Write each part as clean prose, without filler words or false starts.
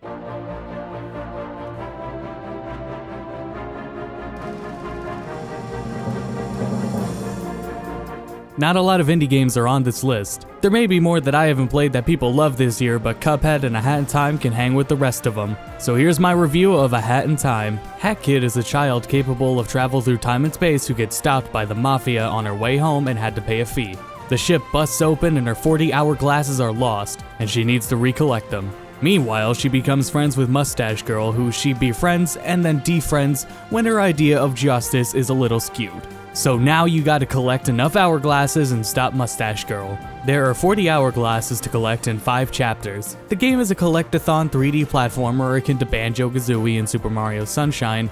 Not a lot of indie games are on this list. There may be more that I haven't played that people love this year, but Cuphead and A Hat in Time can hang with the rest of them. So here's my review of A Hat in Time. Hat Kid is a child capable of travel through time and space who gets stopped by the Mafia on her way home and had to pay a fee. The ship busts open and her 40-hour glasses are lost, and she needs to recollect them. Meanwhile, she becomes friends with Mustache Girl, who she befriends and then defriends when her idea of justice is a little skewed. So now you gotta collect enough hourglasses and stop Mustache Girl. There are 40 hourglasses to collect in 5 chapters. The game is a collectathon 3D platformer akin to Banjo-Kazooie and Super Mario Sunshine,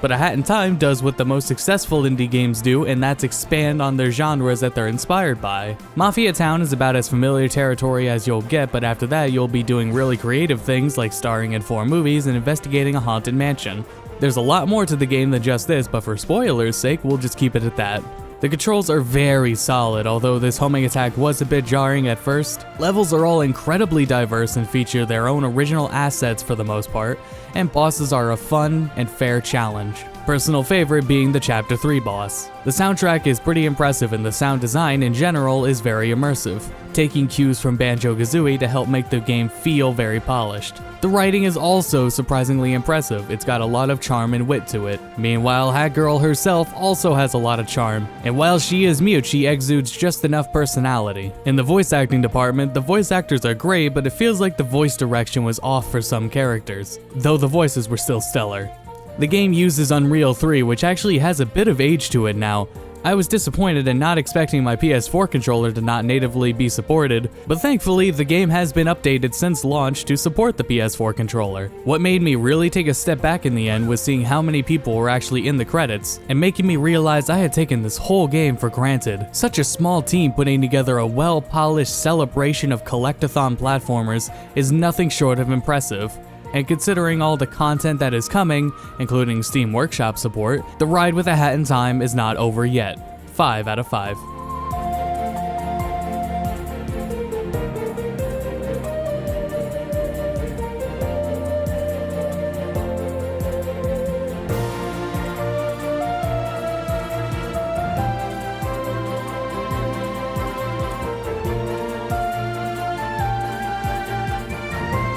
but A Hat in Time does what the most successful indie games do, and that's expand on their genres that they're inspired by. Mafia Town is about as familiar territory as you'll get, but after that you'll be doing really creative things like starring in 4 movies and investigating a haunted mansion. There's a lot more to the game than just this, but for spoilers' sake, we'll just keep it at that. The controls are very solid, although this homing attack was a bit jarring at first. Levels are all incredibly diverse and feature their own original assets for the most part, and bosses are a fun and fair challenge. Personal favorite being the Chapter 3 boss. The soundtrack is pretty impressive and the sound design in general is very immersive, taking cues from Banjo-Kazooie to help make the game feel very polished. The writing is also surprisingly impressive, it's got a lot of charm and wit to it. Meanwhile, Hat Girl herself also has a lot of charm, and while she is mute, she exudes just enough personality. In the voice acting department, the voice actors are great, but it feels like the voice direction was off for some characters, though the voices were still stellar. The game uses Unreal 3, which actually has a bit of age to it now. I was disappointed in not expecting my PS4 controller to not natively be supported, but thankfully the game has been updated since launch to support the PS4 controller. What made me really take a step back in the end was seeing how many people were actually in the credits, and making me realize I had taken this whole game for granted. Such a small team putting together a well-polished celebration of collectathon platformers is nothing short of impressive. And considering all the content that is coming, including Steam Workshop support, the ride with A Hat in Time is not over yet. 5 out of 5.